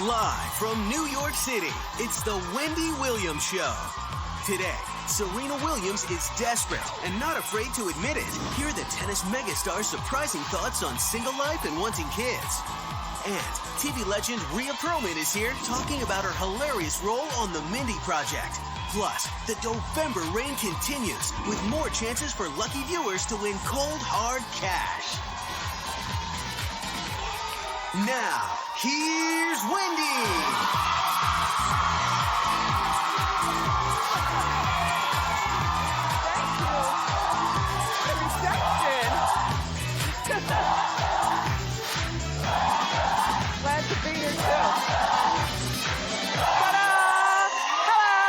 Live from New York City, it's the Wendy Williams Show. Today, Serena Williams is desperate and not afraid to admit it. Hear the tennis megastar's surprising thoughts on single life and wanting kids. And TV legend Rhea Perlman is here talking about her hilarious role on the Mindy project. Plus, the November rain continues with more chances for lucky viewers to win cold, hard cash. Now, here's Wendy. Thank you. What a reception. Glad to be here, too. Ta-da! Hello.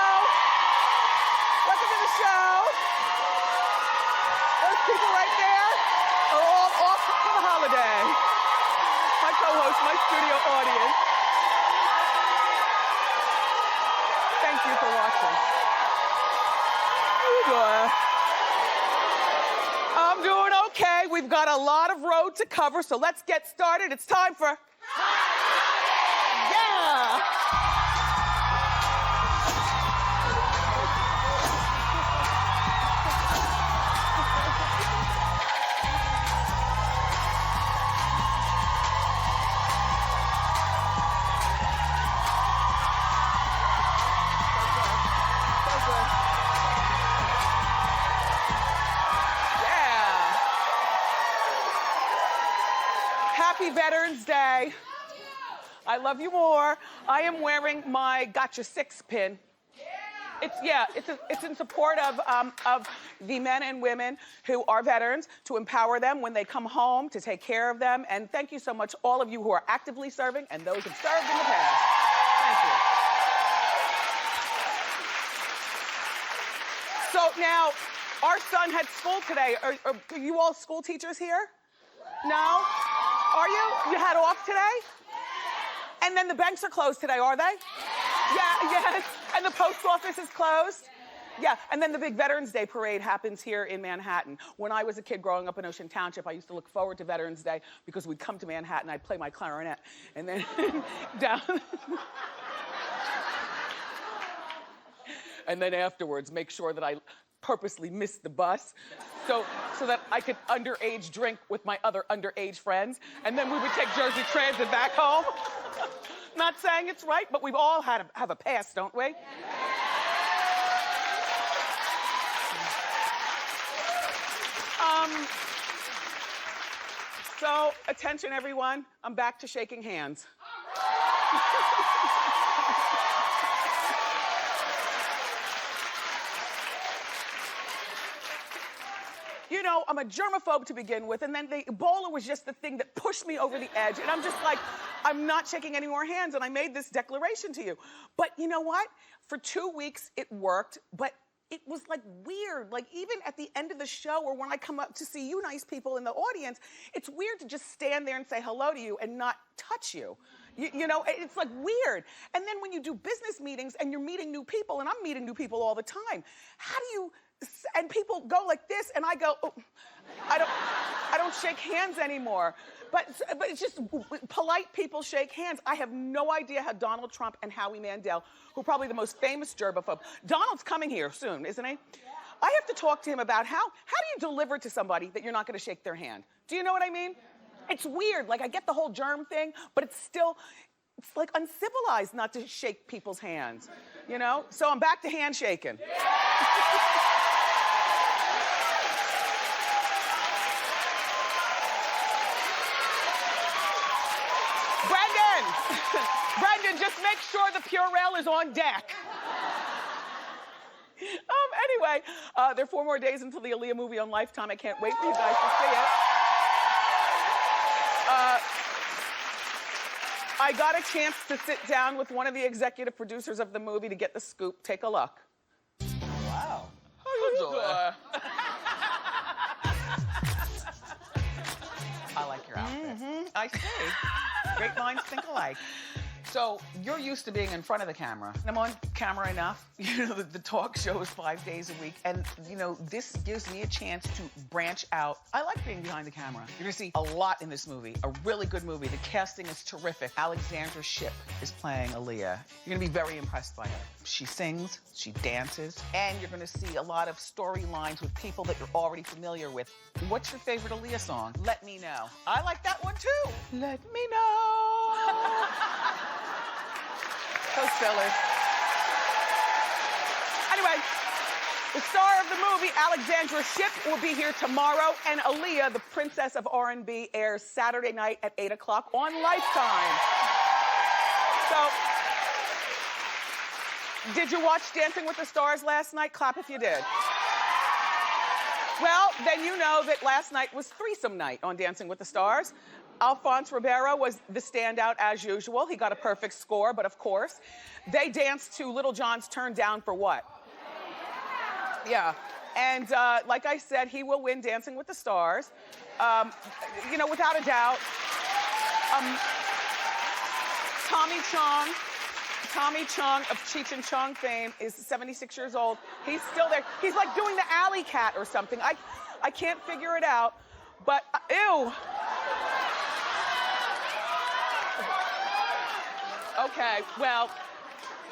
Welcome to the show. Those people right there are all off for the holiday. My co-host, my studio audience. Thank you for watching. How you doing? I'm doing okay. We've got a lot of road to cover, so let's get started. It's time for... Yeah! Happy Veterans Day. I love you more. I am wearing my Gotcha 6 pin. It's in support of the men and women who are veterans, to empower them when they come home, to take care of them. And thank you so much, all of you who are actively serving and those who've served in the past. Thank you. So now, our son had school today. Are you all school teachers here? No? Are you? You had off today? And then the banks are closed today, are they? Yeah, yes. And the post office is closed? Yeah, and then the big Veterans Day parade happens here in Manhattan. When I was a kid growing up in Ocean Township, I used to look forward to Veterans Day because we'd come to Manhattan, I'd play my clarinet, and then down... And then afterwards, make sure that I purposely missed the bus so that I could underage drink with my other underage friends, and then we would take Jersey Transit back home. Not saying it's right, but we've all have a past, don't we? So, attention everyone, I'm back to shaking hands. You know, I'm a germaphobe to begin with, and then the Ebola was just the thing that pushed me over the edge, and I'm just like, I'm not shaking any more hands, and I made this declaration to you. But you know what? For 2 weeks, it worked, but it was like weird. Like even at the end of the show, or when I come up to see you nice people in the audience, it's weird to just stand there and say hello to you and not touch you. You know, it's like weird. And then when you do business meetings and you're meeting new people, and I'm meeting new people all the time, how do you... And people go like this, and I go, oh, I don't shake hands anymore. But it's just polite people shake hands. I have no idea how Donald Trump and Howie Mandel, who are probably the most famous germaphobe. Donald's coming here soon, isn't he? I have to talk to him about how do you deliver to somebody that you're not going to shake their hand? Do you know what I mean? It's weird. Like I get the whole germ thing, but it's like uncivilized not to shake people's hands, you know? So I'm back to handshaking. Brendan, just make sure the Purell is on deck. Anyway, there are 4 more days until the Aaliyah movie on Lifetime. I can't wait for you guys to see it. I got a chance to sit down with one of the executive producers of the movie to get the scoop. Take a look. Wow. How you doing? I like your outfit. I see. Great minds think alike. So you're used to being in front of the camera. I'm on camera enough. You know, the talk show is 5 days a week. And, you know, this gives me a chance to branch out. I like being behind the camera. You're gonna see a lot in this movie, a really good movie. The casting is terrific. Alexandra Shipp is playing Aaliyah. You're gonna be very impressed by her. She sings, she dances, and you're gonna see a lot of storylines with people that you're already familiar with. What's your favorite Aaliyah song? Let Me Know. I like that one too. Let me know. Those fillers. Anyway, the star of the movie, Alexandra Shipp, will be here tomorrow, and Aaliyah, the Princess of R&B, airs Saturday night at 8 o'clock on Lifetime. So, did you watch Dancing with the Stars last night? Clap if you did. Well, then you know that last night was threesome night on Dancing with the Stars. Alphonse Ribeiro was the standout as usual. He got a perfect score, but of course, they danced to Little John's Turn Down for What? Yeah, and like I said, he will win Dancing with the Stars. You know, without a doubt. Tommy Chong of Cheech and Chong fame is 76 years old. He's still there. He's like doing the alley cat or something. I can't figure it out, but ew. Okay, well,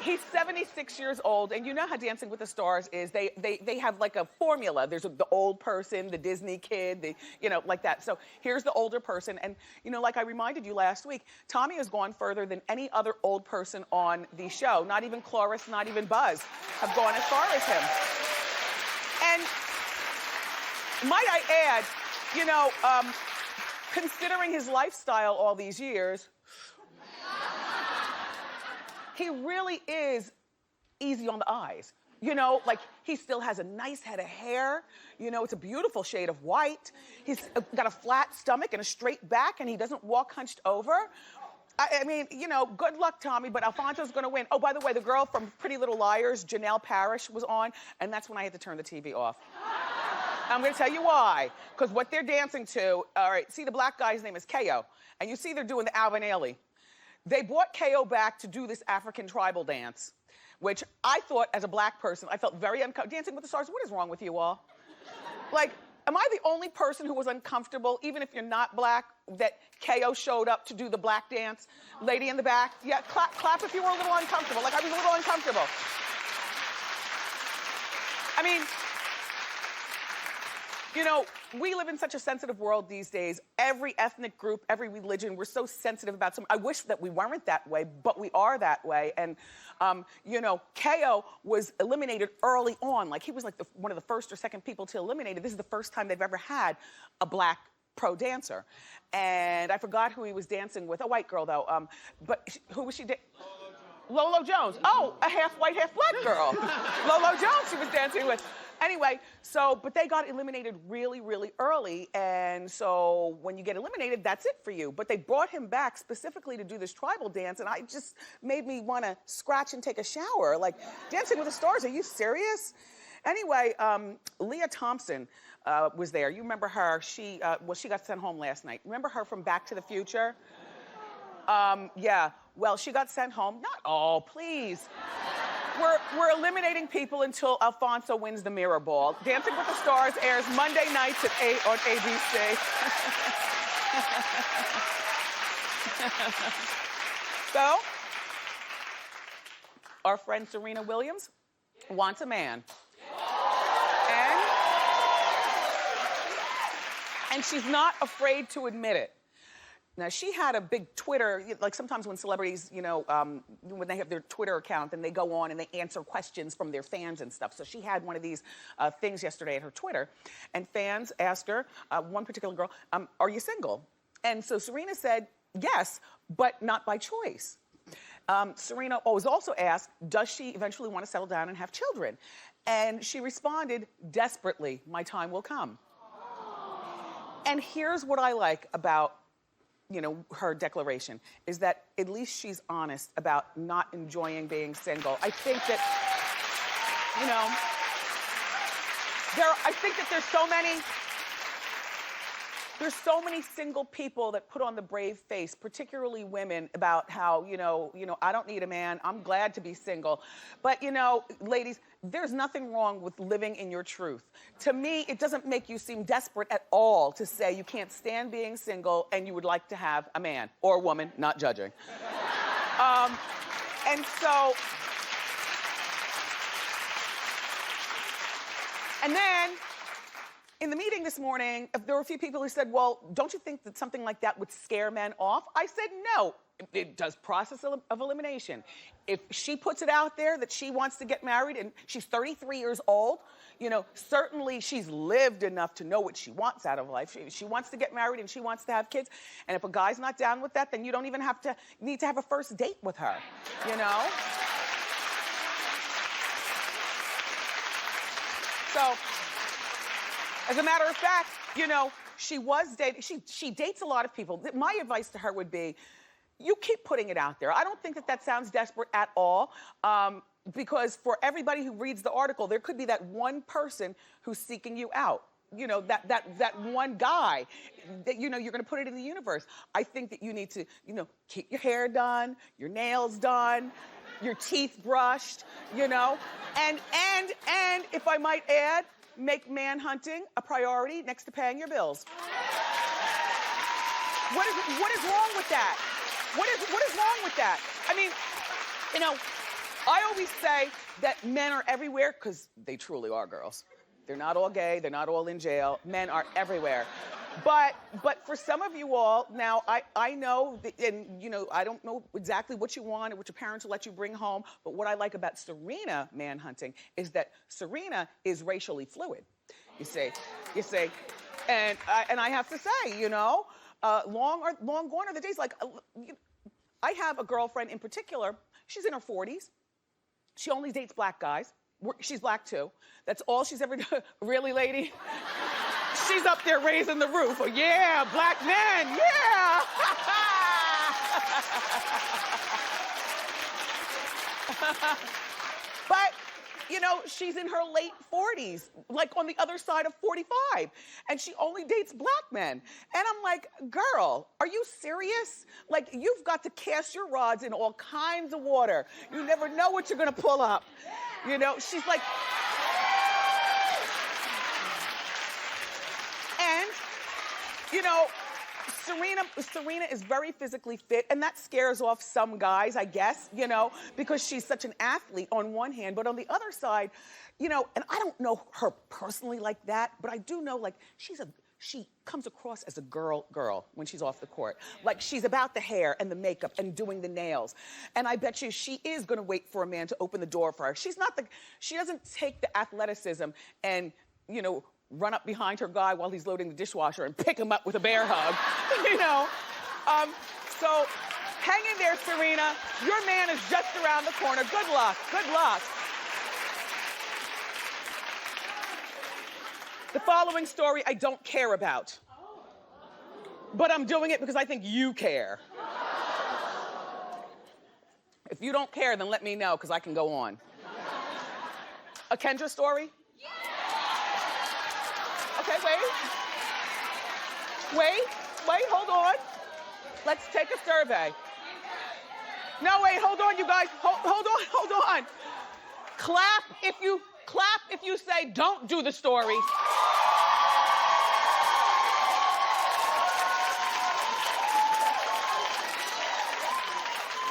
he's 76 years old, and you know how Dancing with the Stars is. They have like a formula. There's the old person, the Disney kid, you know, like that. So here's the older person, and you know, like I reminded you last week, Tommy has gone further than any other old person on the show. Not even Cloris, not even Buzz have gone as far as him. And might I add, you know, considering his lifestyle all these years, he really is easy on the eyes. You know, like he still has a nice head of hair. You know, it's a beautiful shade of white. He's got a flat stomach and a straight back, and he doesn't walk hunched over. I mean, you know, good luck, Tommy, but Alfonso's gonna win. Oh, by the way, the girl from Pretty Little Liars, Janelle Parrish, was on, and that's when I had to turn the TV off. I'm gonna tell you why. Because what they're dancing to, all right, see the black guy's name is K.O., and you see they're doing the Alvin Ailey. They brought K.O. back to do this African tribal dance, which I thought, as a black person, I felt very uncomfortable. Dancing with the Stars, what is wrong with you all? Like, am I the only person who was uncomfortable, even if you're not black, that K.O. showed up to do the black dance? Lady in the back, yeah, clap if you were a little uncomfortable. Like, I was a little uncomfortable. I mean, you know, we live in such a sensitive world these days. Every ethnic group, every religion, we're so sensitive about something. I wish that we weren't that way, but we are that way. And, you know, K.O. was eliminated early on. Like, he was like one of the first or second people to eliminate it. This is the first time they've ever had a black pro dancer. And I forgot who he was dancing with. A white girl, though. But who was she? Lolo Jones. Oh, a half white, half black girl. Lolo Jones she was dancing with. Anyway, so, but they got eliminated really, really early, and so when you get eliminated, that's it for you. But they brought him back specifically to do this tribal dance, and it just made me want to scratch and take a shower. Like, Dancing with the Stars, are you serious? Anyway, Leah Thompson was there. You remember her? She got sent home last night. Remember her from Back to the Future? Yeah, well, she got sent home. Not all, please. We're eliminating people until Alfonso wins the mirror ball. Dancing with the Stars airs Monday nights at 8 on ABC. So, our friend Serena Williams wants a man. And she's not afraid to admit it. Now, she had a big Twitter, like sometimes when celebrities, you know, when they have their Twitter account, then they go on and they answer questions from their fans and stuff. So she had one of these things yesterday at her Twitter, and fans asked her, one particular girl, are you single? And so Serena said, yes, but not by choice. Serena was also asked, does she eventually want to settle down and have children? And she responded, desperately, my time will come. And here's what I like about, you know, her declaration, is that at least she's honest about not enjoying being single. I think that, you know, I think that there's so many there's so many single people that put on the brave face, particularly women, about how, I don't need a man, I'm glad to be single. But ladies, there's nothing wrong with living in your truth. To me, it doesn't make you seem desperate at all to say you can't stand being single and you would like to have a man or a woman, not judging. And so, and then, in the meeting this morning, there were a few people who said, well, don't you think that something like that would scare men off? I said, no, it does process of elimination. If she puts it out there that she wants to get married and she's 33 years old, certainly she's lived enough to know what she wants out of life. She wants to get married and she wants to have kids. And if a guy's not down with that, then you don't even need to have a first date with her, So, as a matter of fact, she was dating, she dates a lot of people. My advice to her would be, you keep putting it out there. I don't think that sounds desperate at all, because for everybody who reads the article, there could be that one person who's seeking you out. That one guy that, you're gonna put it in the universe. I think that you need to, keep your hair done, your nails done, your teeth brushed, and if I might add, make man hunting a priority next to paying your bills. What is wrong with that? What is wrong with that? I mean, I always say that men are everywhere because they truly are, girls. They're not all gay, they're not all in jail. Men are everywhere. But for some of you all, now I know, and I don't know exactly what you want or what your parents will let you bring home, but what I like about Serena manhunting is that Serena is racially fluid. You see, and I have to say, long gone are the days. Like, I have a girlfriend in particular. She's in her 40s. She only dates black guys. She's black too. That's all she's ever done. Really, lady? She's up there raising the roof. Oh, yeah, black men, yeah! But, she's in her late 40s, like on the other side of 45, and she only dates black men. And I'm like, girl, are you serious? Like, you've got to cast your rods in all kinds of water. You never know what you're gonna pull up. She's like... And, Serena is very physically fit, and that scares off some guys, I guess, because she's such an athlete on one hand, but on the other side, and I don't know her personally like that, but I do know, like, she comes across as a girl when she's off the court. Like, she's about the hair and the makeup and doing the nails. And I bet you she is gonna wait for a man to open the door for her. She doesn't take the athleticism and, run up behind her guy while he's loading the dishwasher and pick him up with a bear hug, So hang in there, Serena. Your man is just around the corner. Good luck, good luck. The following story I don't care about, but I'm doing it because I think you care. If you don't care, then let me know, because I can go on. A Kendra story? Okay, wait, hold on. Let's take a survey. No, wait, hold on, you guys. Hold on. Clap if you say don't do the story.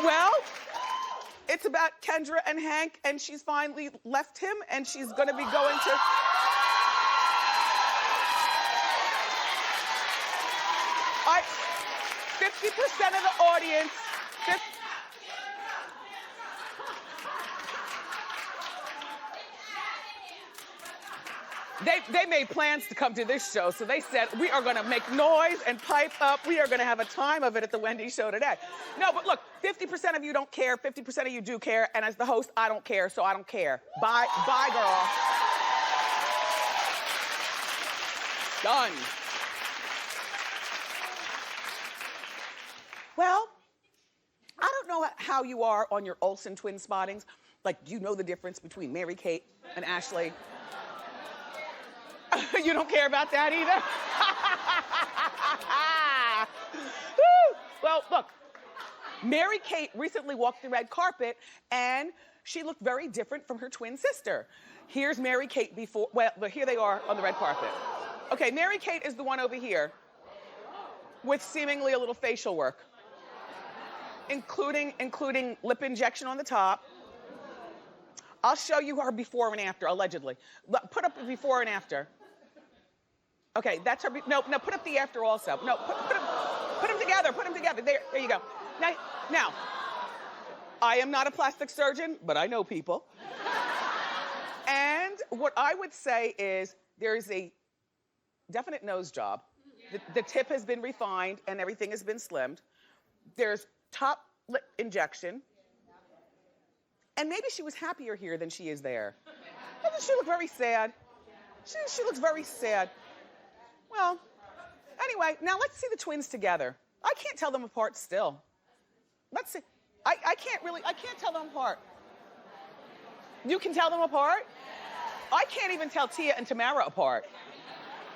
Well, it's about Kendra and Hank, and she's finally left him, and she's gonna be going to... 50% of the audience, they made plans to come to this show, so they said, we are gonna make noise and pipe up. We are gonna have a time of it at the Wendy show today. No, but look, 50% of you don't care, 50% of you do care, and as the host, I don't care, so I don't care. Bye, girl. Done. Well, I don't know how you are on your Olsen twin spottings. Like, do you know the difference between Mary Kate and Ashley? You don't care about that either? Mary-Kate recently walked the red carpet and she looked very different from her twin sister. Here's Mary-Kate before, well, here they are on the red carpet. Okay, Mary-Kate is the one over here with seemingly a little facial work, including lip injection on the top. I'll show you her before and after, allegedly. Put up the before and after. Okay, that's her, no, put up the after also. No, put them together, there you go. Now, I am not a plastic surgeon, but I know people. And what I would say is there is a definite nose job. The tip has been refined and everything has been slimmed. There's top lip injection. And maybe she was happier here than she is there. Doesn't she look very sad? She looks very sad. Well, anyway, now let's see the twins together. I can't tell them apart still. Let's see. I can't tell them apart. You can tell them apart? I can't even tell Tia and Tamara apart.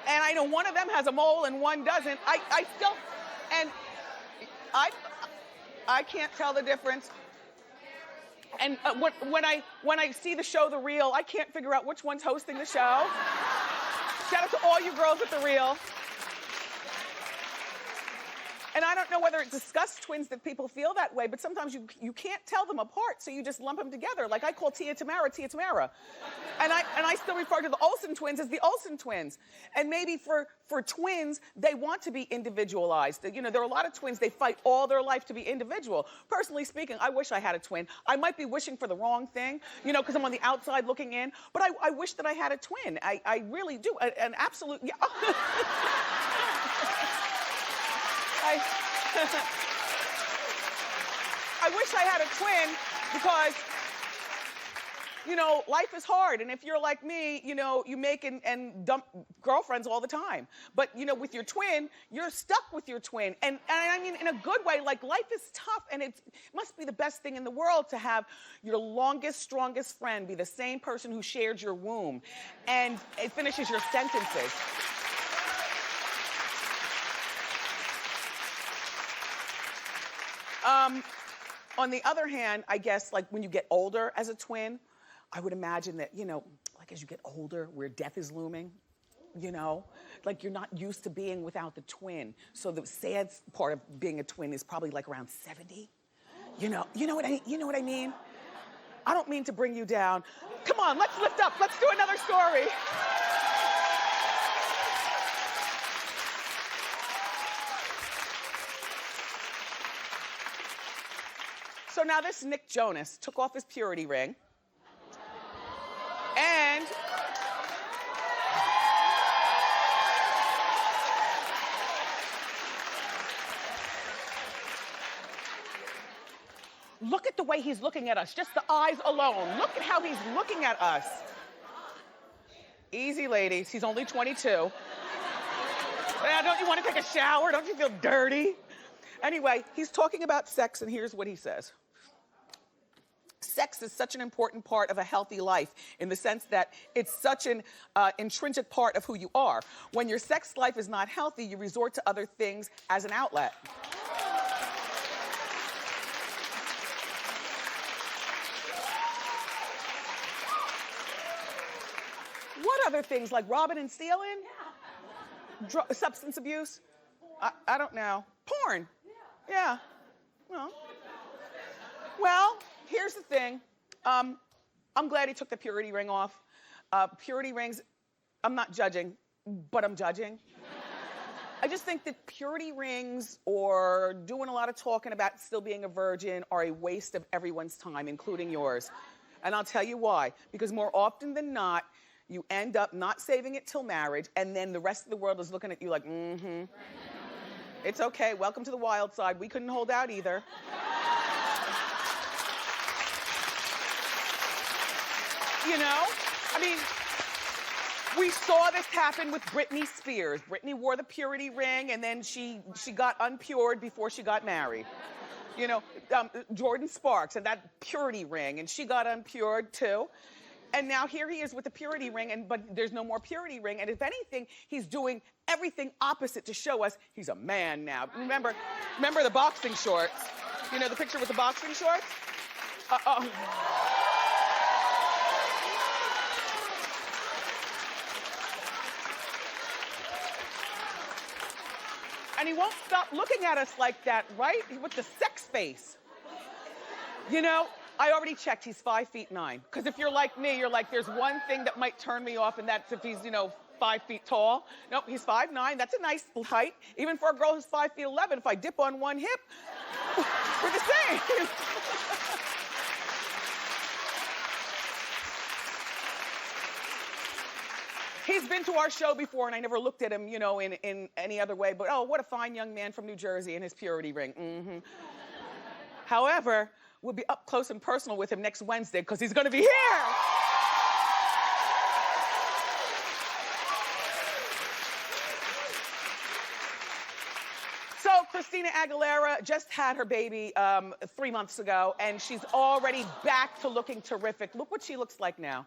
And I know one of them has a mole and one doesn't. I can't tell the difference. And when I see the show The Real, I can't figure out which one's hosting the show. Shout out to all you girls at The Real. And I don't know whether it disgusts twins that people feel that way, but sometimes you can't tell them apart, so you just lump them together. Like I call Tia Tamara. And I still refer to the Olsen twins as the Olsen twins. And maybe for twins, they want to be individualized. You know, there are a lot of twins, they fight all their life to be individual. Personally speaking, I wish I had a twin. I might be wishing for the wrong thing, you know, because I'm on the outside looking in, but I wish that I had a twin. I really do, an absolute, yeah. I wish I had a twin because, you know, life is hard. And if you're like me, you know, you make and dump girlfriends all the time. But, you know, with your twin, you're stuck with your twin. And I mean, in a good way, like life is tough and it must be the best thing in the world to have your longest, strongest friend be the same person who shared your womb and it finishes your sentences. On the other hand, I guess like when you get older as a twin, I would imagine that, you know, like as you get older where death is looming, you know, like you're not used to being without the twin. So the sad part of being a twin is probably like around 70. You know what I mean? I don't mean to bring you down. Come on, let's lift up. Let's do another story. So now this Nick Jonas took off his purity ring and look at the way he's looking at us, just the eyes alone. Look at how he's looking at us. Easy, ladies, he's only 22. Now, don't you want to take a shower? Don't you feel dirty? Anyway, he's talking about sex and here's what he says. Sex is such an important part of a healthy life in the sense that it's such an intrinsic part of who you are. When your sex life is not healthy, you resort to other things as an outlet. What other things, like robbing and stealing? Substance abuse? I don't know. Porn? Yeah. Well, here's the thing. I'm glad he took the purity ring off. Purity rings, I'm not judging, but I'm judging. I just think that purity rings or doing a lot of talking about still being a virgin are a waste of everyone's time, including yours. And I'll tell you why. Because more often than not, you end up not saving it till marriage, and then the rest of the world is looking at you like, mm-hmm. It's okay, welcome to the wild side. We couldn't hold out either. You know? I mean, we saw this happen with Britney Spears. Britney wore the purity ring and then she got unpured before she got married. You know, Jordan Sparks and that purity ring and she got unpured too. And now here he is with the purity ring, but there's no more purity ring. And if anything, he's doing everything opposite to show us he's a man now. Remember the boxing shorts? You know, the picture with the boxing shorts? Uh-oh. And he won't stop looking at us like that, right? With the sex face. You know, I already checked, he's 5'9". Because if you're like me, you're like, there's one thing that might turn me off, and that's if he's, you know, 5 feet tall. Nope, he's 5'9". That's a nice height. Even for a girl who's 5'11", if I dip on one hip, we're the same. He's been to our show before, and I never looked at him, you know, in any other way, but oh, what a fine young man from New Jersey in his purity ring. Mm-hmm. However, we'll be up close and personal with him next Wednesday, because he's gonna be here. So Christina Aguilera just had her baby 3 months ago, and she's already back to looking terrific. Look what she looks like now.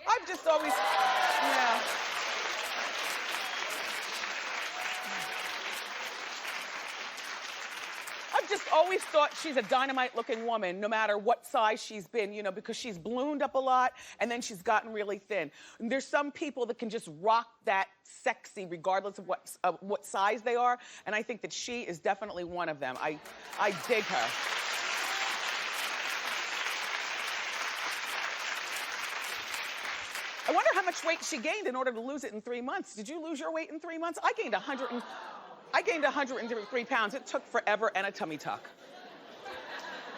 I've just always, yeah. I've just always thought she's a dynamite looking woman, no matter what size she's been, you know, because she's ballooned up a lot and then she's gotten really thin. And there's some people that can just rock that sexy regardless of what size they are, and I think that she is definitely one of them. I dig her. I wonder how much weight she gained in order to lose it in 3 months. Did you lose your weight in 3 months? I gained 103 pounds. It took forever and a tummy tuck.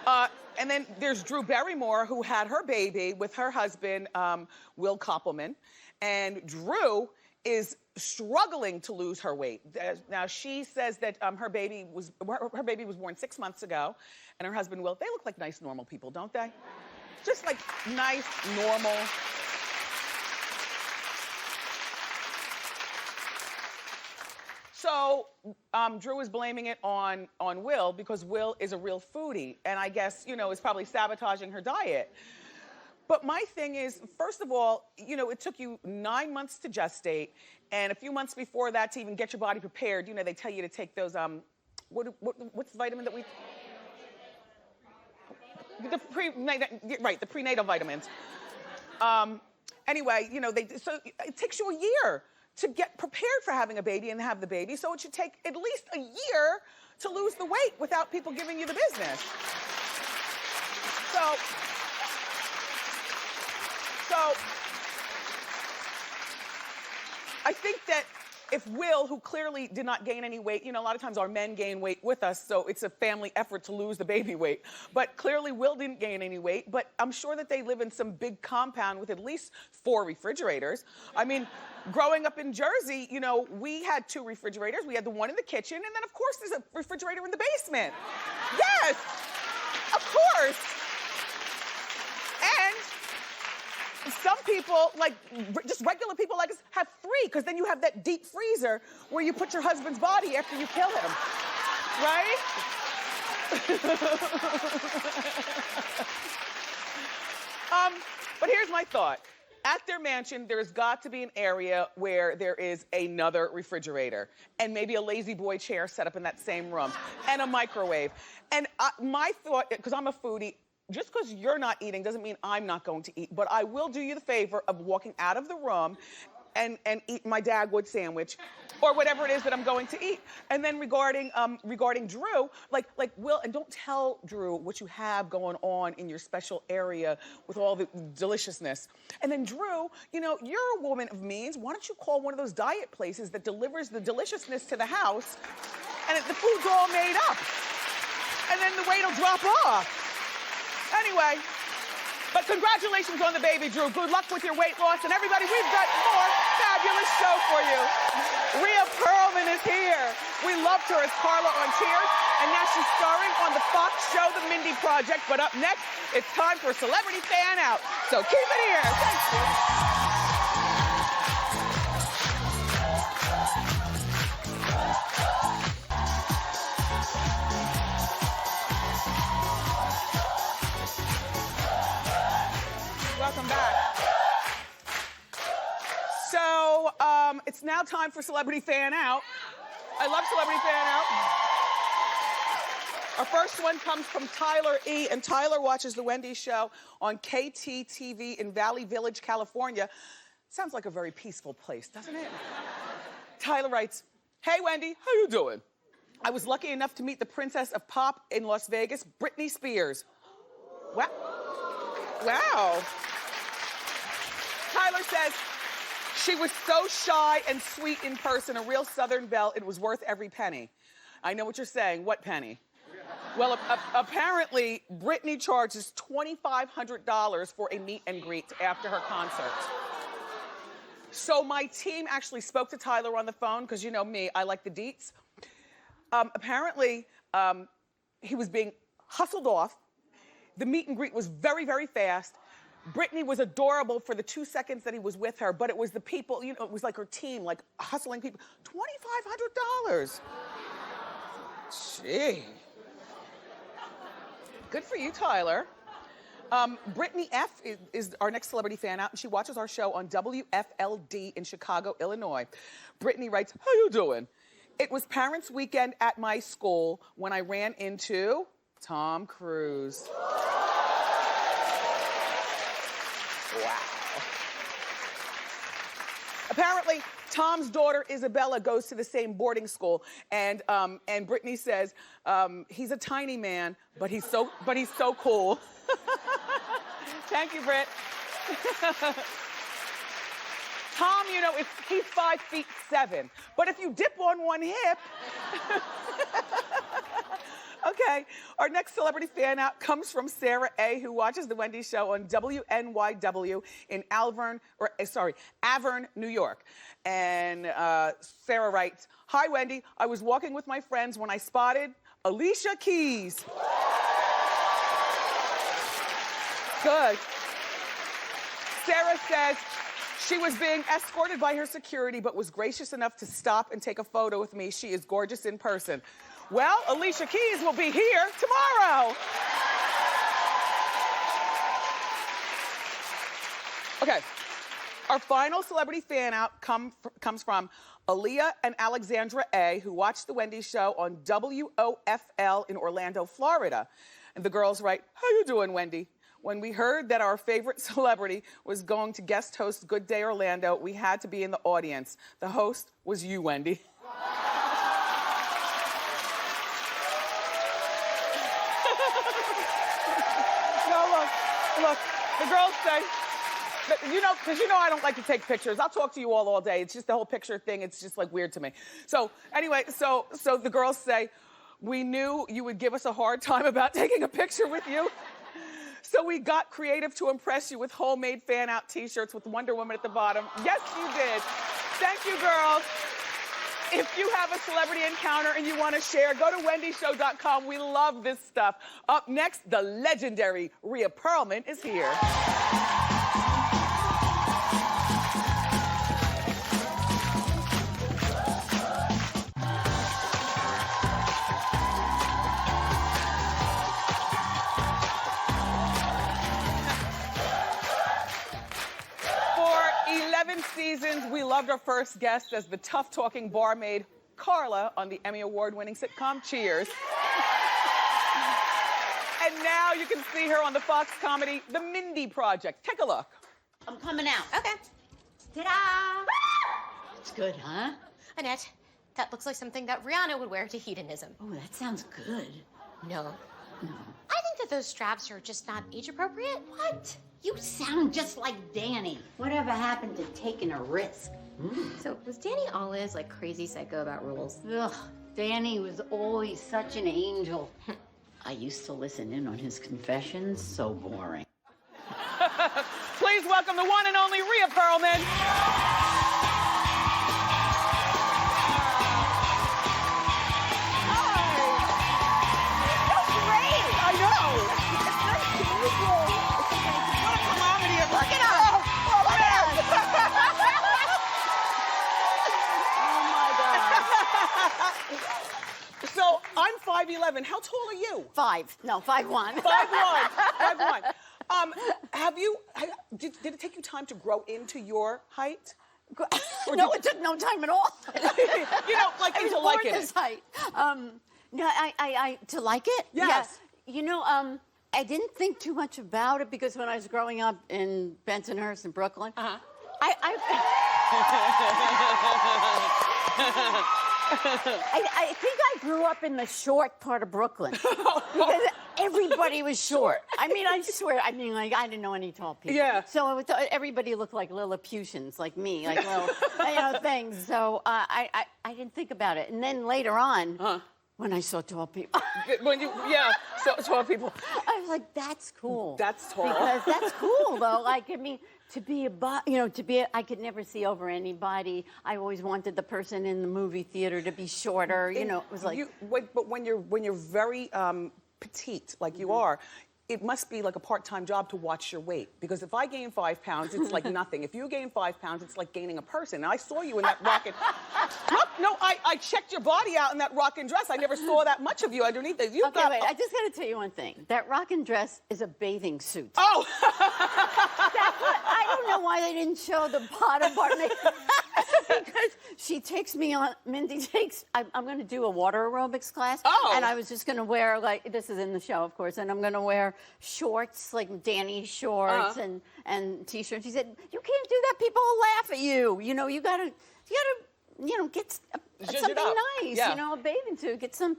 And then there's Drew Barrymore, who had her baby with her husband, Will Koppelman. And Drew is struggling to lose her weight. Now she says that her baby was born 6 months ago, and her husband Will, they look like nice, normal people, don't they? Just like nice, normal. So Drew is blaming it on Will, because Will is a real foodie, and I guess, you know, is probably sabotaging her diet. But my thing is, first of all, you know, it took you 9 months to gestate, and a few months before that to even get your body prepared. You know, they tell you to take those, what's the vitamin that we? The prenatal vitamins. Anyway, you know, so it takes you a year to get prepared for having a baby and have the baby, so it should take at least a year to lose the weight without people giving you the business. So I think that if Will, who clearly did not gain any weight, you know, a lot of times our men gain weight with us, so it's a family effort to lose the baby weight. But clearly Will didn't gain any weight, but I'm sure that they live in some big compound with at least 4 refrigerators. I mean, growing up in Jersey, you know, we had 2 refrigerators. We had the one in the kitchen, and then of course there's a refrigerator in the basement. Yes, of course. And some people, like just regular people like us, have 3, because then you have that deep freezer where you put your husband's body after you kill him, right? But here's my thought. At their mansion, there's got to be an area where there is another refrigerator and maybe a lazy boy chair set up in that same room and a microwave. And my thought, because I'm a foodie, just because you're not eating doesn't mean I'm not going to eat, but I will do you the favor of walking out of the room and eat my Dagwood sandwich or whatever it is that I'm going to eat. And then regarding Drew, like Will, and don't tell Drew what you have going on in your special area with all the deliciousness. And then Drew, you know, you're a woman of means. Why don't you call one of those diet places that delivers the deliciousness to the house, and the food's all made up, and then the weight will drop off. Anyway, but congratulations on the baby, Drew. Good luck with your weight loss. And everybody, we've got more fabulous show for you. Rhea Perlman is here. We loved her as Carla on Cheers, and now she's starring on the Fox show, The Mindy Project. But up next, it's time for Celebrity Fan Out. So keep it here. Thanks, Drew. Welcome back. So, it's now time for Celebrity Fan Out. I love Celebrity Fan Out. Our first one comes from Tyler E. And Tyler watches The Wendy Show on KTTV in Valley Village, California. Sounds like a very peaceful place, doesn't it? Tyler writes, "Hey Wendy, how you doing? I was lucky enough to meet the princess of pop in Las Vegas, Britney Spears." Wow. Wow. Tyler says, "She was so shy and sweet in person, a real Southern belle. It was worth every penny." I know what you're saying. What penny? Well, apparently, Britney charges $2,500 for a meet and greet after her concert. So my team actually spoke to Tyler on the phone, because you know me, I like the deets. Apparently, he was being hustled off. The meet and greet was very, very fast. Britney was adorable for the 2 seconds that he was with her, but it was the people, you know, it was like her team, like hustling people. $2,500. Gee. Good for you, Tyler. Brittany F. is our next celebrity fan out, and she watches our show on WFLD in Chicago, Illinois. Brittany writes, "How you doing? It was Parents' Weekend at my school when I ran into Tom Cruise." Wow. Apparently, Tom's daughter Isabella goes to the same boarding school, and Brittany says he's a tiny man, but he's so cool. Thank you, Britt. Tom, you know, he's 5'7", but if you dip on one hip. Okay, our next celebrity fan out comes from Sarah A., who watches The Wendy Show on WNYW in Avern, New York. And Sarah writes, "Hi, Wendy. I was walking with my friends when I spotted Alicia Keys." Good. Sarah says she was being escorted by her security, but was gracious enough to stop and take a photo with me. She is gorgeous in person. Well, Alicia Keys will be here tomorrow. Okay, our final celebrity fan out comes from Aaliyah and Alexandra A., who watch The Wendy Show on WOFL in Orlando, Florida. And the girls write, "How you doing, Wendy? When we heard that our favorite celebrity was going to guest host Good Day Orlando, we had to be in the audience. The host was you, Wendy." Look, the girls say, you know, because you know I don't like to take pictures. I'll talk to you all day. It's just the whole picture thing. It's just like weird to me. So anyway, so the girls say, "We knew you would give us a hard time about taking a picture with you. So we got creative to impress you with homemade fan out t-shirts with Wonder Woman at the bottom." Yes, you did. Thank you, girls. If you have a celebrity encounter and you want to share, go to wendyshow.com. We love this stuff. Up next, the legendary Rhea Perlman is here. Seasons, we loved our first guest as the tough-talking barmaid, Carla, on the Emmy Award-winning sitcom Cheers. And now you can see her on the Fox comedy, The Mindy Project. Take a look. I'm coming out. Okay. Ta-da! It's good, huh? Annette, that looks like something that Rihanna would wear to hedonism. Oh, that sounds good. No. No. I think that those straps are just not age-appropriate. What? You sound just like Danny. Whatever happened to taking a risk? So, was Danny always, like, crazy psycho about rules? Ugh, Danny was always such an angel. I used to listen in on his confessions. So boring. Please welcome the one and only Rhea Perlman. So I'm 5'11". How tall are you? 5. No, 5'1". 5'1". 5'1". Did it take you time to grow into your height? No, it took no time at all. You know, like into liking this it. height. No, I to like it? Yes. Yeah. You know, I didn't think too much about it because when I was growing up in Bensonhurst in Brooklyn, I think I grew up in the short part of Brooklyn because everybody was short. I mean, I swear. I mean, like I didn't know any tall people. Yeah. So everybody looked like Lilliputians, like me, like little things. So I didn't think about it. And then later on, when I saw tall people, so tall people. I was like, that's cool. That's tall. Because that's cool, though. Like, I mean, to be I could never see over anybody. I always wanted the person in the movie theater to be shorter. You know, it was like. But when you're very petite, like you are, it must be like a part-time job to watch your weight. Because if I gain 5 pounds, it's like nothing. If you gain 5 pounds, it's like gaining a person. And I saw you in that rockin'. No, I checked your body out in that rockin' dress. I never saw that much of you underneath it. Wait. I just got to tell you one thing. That rockin' dress is a bathing suit. Oh! That's what, I don't know why they didn't show the bottom part. Because she takes me on, Mindy takes, I'm going to do a water aerobics class. Oh. And I was just going to wear, like, this is in the show, of course, and I'm going to wear shorts, like Danny shorts and T-shirts. She said, you can't do that. People will laugh at you. You know, you gotta, get something nice, Yeah. a bathing suit, get some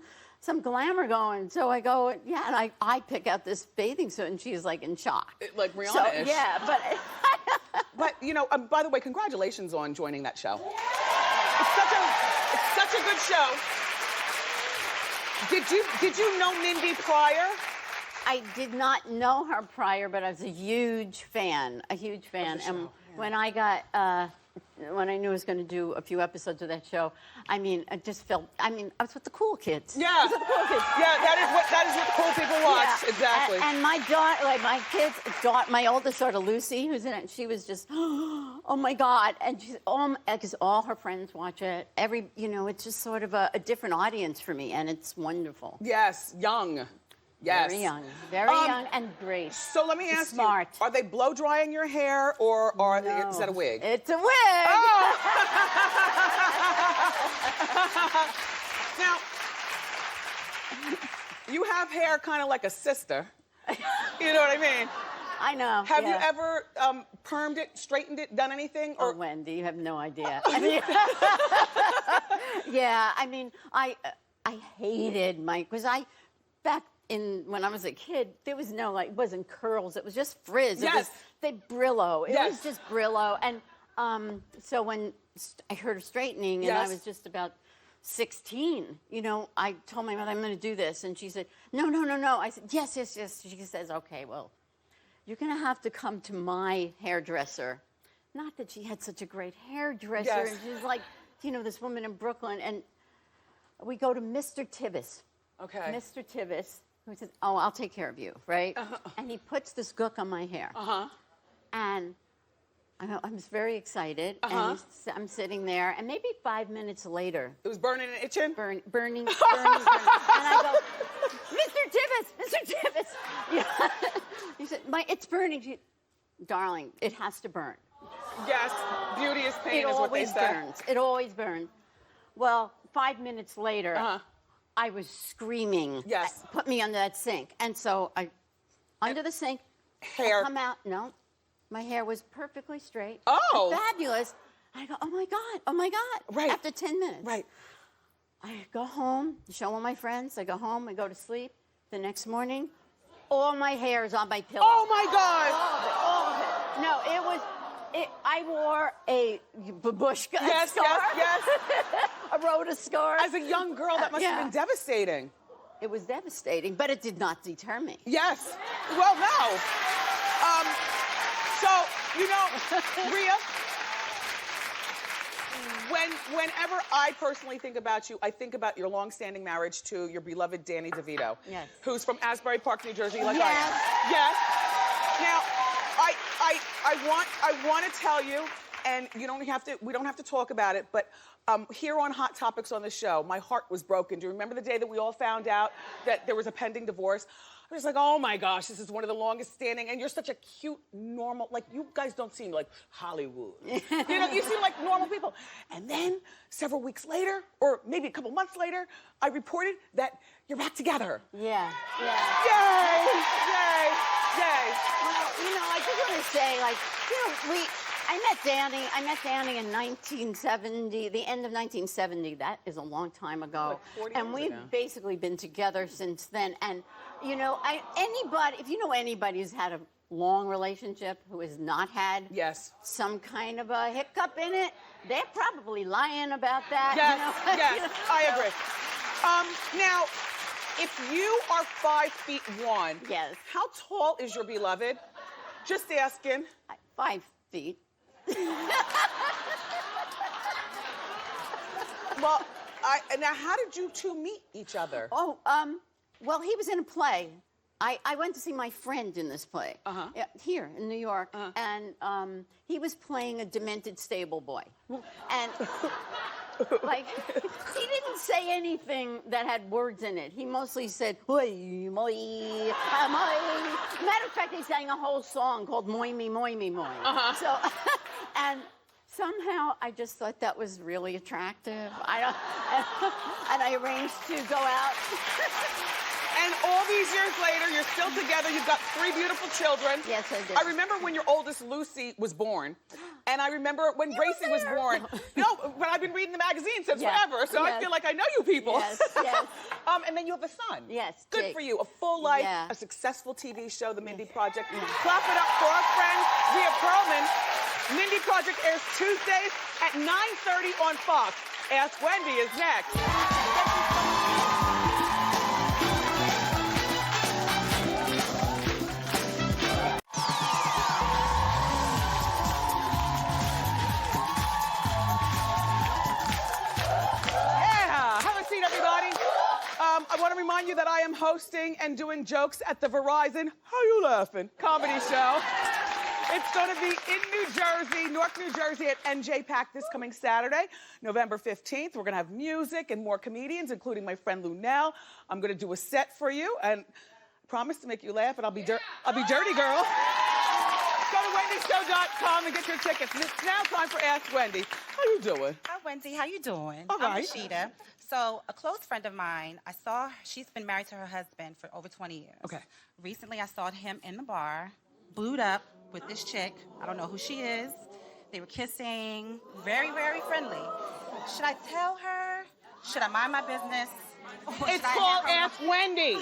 glamour going. So I go, and I pick out this bathing suit, and she's like in shock. Like Rihanna-ish. So, yeah, but. But, by the way, congratulations on joining that show. It's such a good show. Did you know Mindy prior? I did not know her prior, but I was a huge fan. And when I got, when I knew I was going to do a few episodes of that show, I mean, I just felt, I was with the cool kids. Yeah. I was with the cool kids. Yeah, that is what cool people watch. Yeah. Exactly. And my daughter, like my kids, my oldest daughter, Lucy, who's in it, she was just, oh my God. And she's, because all her friends watch it. It's just sort of a different audience for me, and it's wonderful. Yes, young. Yes. Very young and great. So let me ask Smart. you, are they blow drying your hair or is that a wig? It's a wig. Oh. Now, you have hair kind of like a sister. You know what I mean? I know. Have you ever permed it, straightened it, done anything? Or Wendy, you have no idea. I hated because back when I was a kid, there was no, it wasn't curls, it was just frizz. Yes. It was Brillo. It was just Brillo. And so when I heard of straightening, and I was just about 16, I told my mother, I'm going to do this. And she said, no. I said, yes. She says, okay, well, you're going to have to come to my hairdresser. Not that she had such a great hairdresser. Yes. And she's like, this woman in Brooklyn. And we go to Mr. Tibbs. Okay. Mr. Tibbs, who says, oh, I'll take care of you, right? And he puts this gook on my hair. And I was very excited. And I'm sitting there, and maybe 5 minutes later. It was burning and itching? Burning. And I go, Mr. Tibbs. Yeah. He said, it's burning. Darling, it has to burn. Yes, beauty is pain is what they say. It always burns. Well, 5 minutes later, I was screaming. Yes. Put me under that sink. And so under the sink, hair. I come out, no, my hair was perfectly straight. Oh. Fabulous. I go, oh my God. Right. After 10 minutes. Right. I go home, show all my friends. I go home, I go to sleep. The next morning, all my hair is on my pillow. Oh my God. All of it. No, it was, I wore a babushka scarf. Yes. A Rhoda scarf. As a young girl, that must have been devastating. It was devastating, but it did not deter me. Yes. Well, no. So, Rhea, whenever I personally think about you, I think about your long-standing marriage to your beloved Danny DeVito. Yes. Who's from Asbury Park, New Jersey, like Yes. I am. Yes. Now, I want to tell you, and we don't have to talk about it, but here on Hot Topics on the show, my heart was broken. Do you remember the day that we all found out that there was a pending divorce? I was like, oh my gosh, this is one of the longest standing, and you're such a cute, normal, like you guys don't seem like Hollywood. You know, you seem like normal people. And then several weeks later, or maybe a couple months later, I reported that you're back together. Yeah. Yay, yay, yay. Well, you know, I just want to say, like, you know, I met Danny in 1970, the end of 1970. That is a long time ago. Like 40 and years we've ago. basically been together since then. And, you know, if you know anybody who's had a long relationship who has not had some kind of a hiccup in it, they're probably lying about that. Yes, you know? yes, You know? I agree. Now, if you are 5'1", Yes. how tall is your beloved? Just asking. 5 feet. Well, now how did you two meet each other? Oh, well, he was in a play. I went to see my friend in this play here in New York, and he was playing a demented stable boy, and like he didn't say anything that had words in it. He mostly said "moi moi moi." Matter of fact, he sang a whole song called "Moi me moi me moi." So, and somehow I just thought that was really attractive. And I arranged to go out. And all these years later, you're still together. You've got 3 beautiful children. Yes, I did. I remember when your oldest, Lucy, was born. And I remember when Gracie was born. No, but I've been reading the magazine since forever, so I feel like I know you people. Yes, yes. And then you have a son. Yes, Good Jake. for you. A full life, Yeah. a successful TV show, The Mindy Project. Clap it up for our friend, Rhea Perlman. Mindy Project airs Tuesdays at 9:30 on Fox. Ask Wendy is next. I want to remind you that I am hosting and doing jokes at the Verizon How You Laughing comedy show. It's going to be in New Jersey, Newark, New Jersey at NJ Pack this coming Saturday, November 15th. We're going to have music and more comedians, including my friend Lunel. I'm going to do a set for you and I promise to make you laugh, and I'll be dirty, girl. Go to wendyshow.com and get your tickets. It's now time for Ask Wendy. How you doing? Hi, Wendy. How you doing? All right. I'm Rashida. So, a close friend of mine, I saw, she's been married to her husband for over 20 years. Okay. Recently, I saw him in the bar, booed up with this chick. I don't know who she is. They were kissing, very, very friendly. Should I tell her? Should I mind my business? It's called Ask Wendy.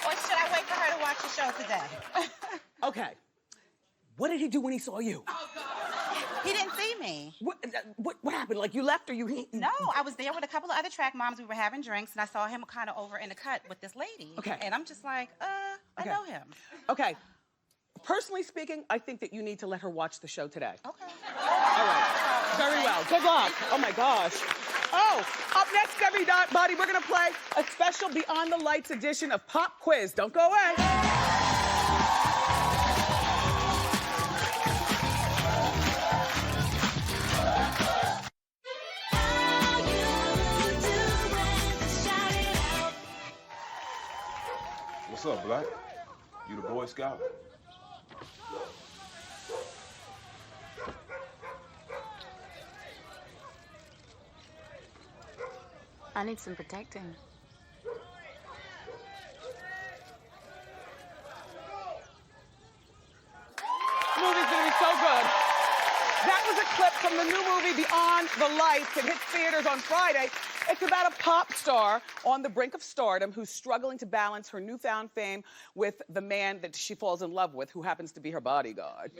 Or should I wait for her to watch the show today? Okay. What did he do when he saw you? He didn't see me. What happened? Like you left or you... No, I was there with a couple of other track moms. We were having drinks, and I saw him kind of over in the cut with this lady. Okay. And I'm just like, I know him. Okay. Personally speaking, I think that you need to let her watch the show today. Okay. All right. Very well. Good luck. Oh, my gosh. Oh, up next, everybody, we're going to play a special Beyond the Lights edition of Pop Quiz. Don't go away. What's up, Black? You the Boy Scout? I need some protecting. This movie's gonna be so good. That was a clip from the new movie Beyond the Lights. It hits theaters on Friday. It's about a pop star on the brink of stardom who's struggling to balance her newfound fame with the man that she falls in love with, who happens to be her bodyguard.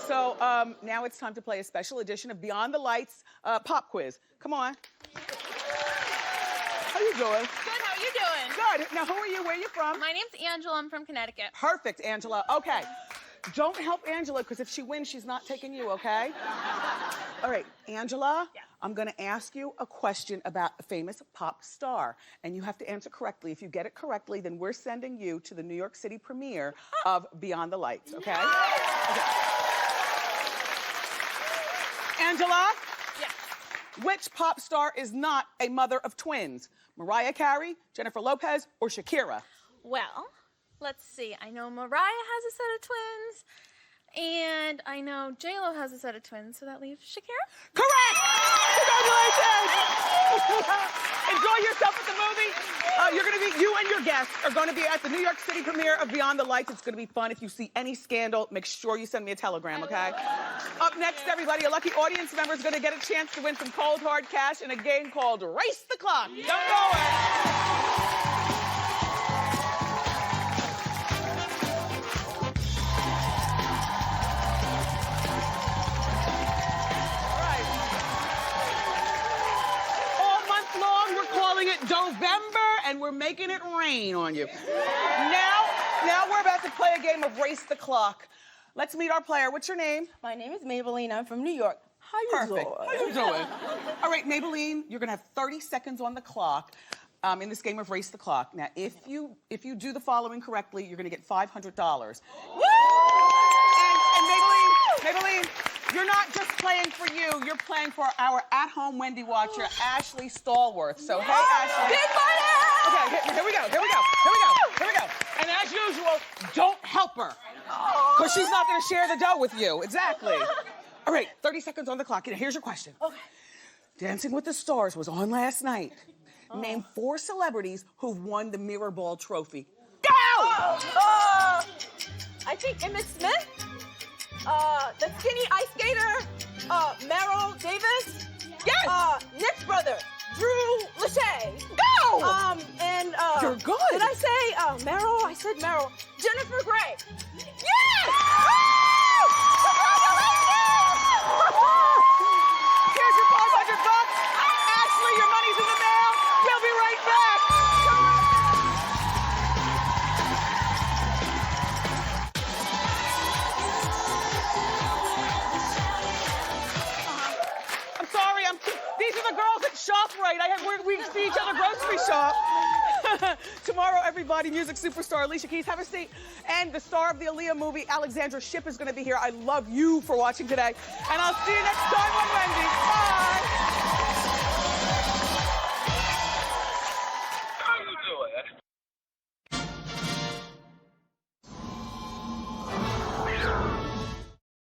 So now it's time to play a special edition of Beyond the Lights Pop Quiz. Come on. How you doing? Good, how are you doing? Good. Now, who are you? Where are you from? My name's Angela, I'm from Connecticut. Perfect, Angela. Okay. Don't help Angela, because if she wins, she's not taking you, okay? All right, Angela, I'm gonna ask you a question about a famous pop star, and you have to answer correctly. If you get it correctly, then we're sending you to the New York City premiere of Beyond the Lights, okay? Okay. Angela? Yes. Which pop star is not a mother of twins? Mariah Carey, Jennifer Lopez, or Shakira? Well, let's see. I know Mariah has a set of twins, and I know J-Lo has a set of twins, so that leaves Shakira. Correct! Congratulations! Enjoy yourself at the movie. You and your guests are going to be at the New York City premiere of Beyond the Lights. It's going to be fun. If you see any scandal, make sure you send me a telegram, okay? Up next, everybody, a lucky audience member is going to get a chance to win some cold, hard cash in a game called Race the Clock. Don't go away. November, and we're making it rain on you. Now we're about to play a game of Race the Clock. Let's meet our player. What's your name? My name is Maybelline. I'm from New York. How you doing? How you doing? All right, Maybelline, you're gonna have 30 seconds on the clock in this game of Race the Clock. Now, if you do the following correctly, you're gonna get $500. Woo! And Maybelline, you're not just playing for you, you're playing for our at-home Wendy watcher, Ashley Stallworth. So, hey, Ashley. Big money! Okay, here we go. And as usual, don't help her. Because she's not going to share the dough with you. Exactly. All right, 30 seconds on the clock. Here's your question. Okay. Dancing with the Stars was on last night. Name 4 celebrities who've won the Mirror Ball trophy. Go! I think Emmett Smith. The skinny ice skater, Meryl Davis. Yes! Nick's brother, Drew Lachey. Go! And you're good. Did I say Meryl? I said Meryl. Jennifer Grey. Yes! Here's your $500. Ashley, your money's in the mail. We'll be right back. These are the girls at ShopRite. We see each other grocery shop. Tomorrow, everybody, music superstar Alicia Keys, have a seat. And the star of the Aaliyah movie, Alexandra Shipp, is going to be here. I love you for watching today. And I'll see you next time on Wendy. Bye.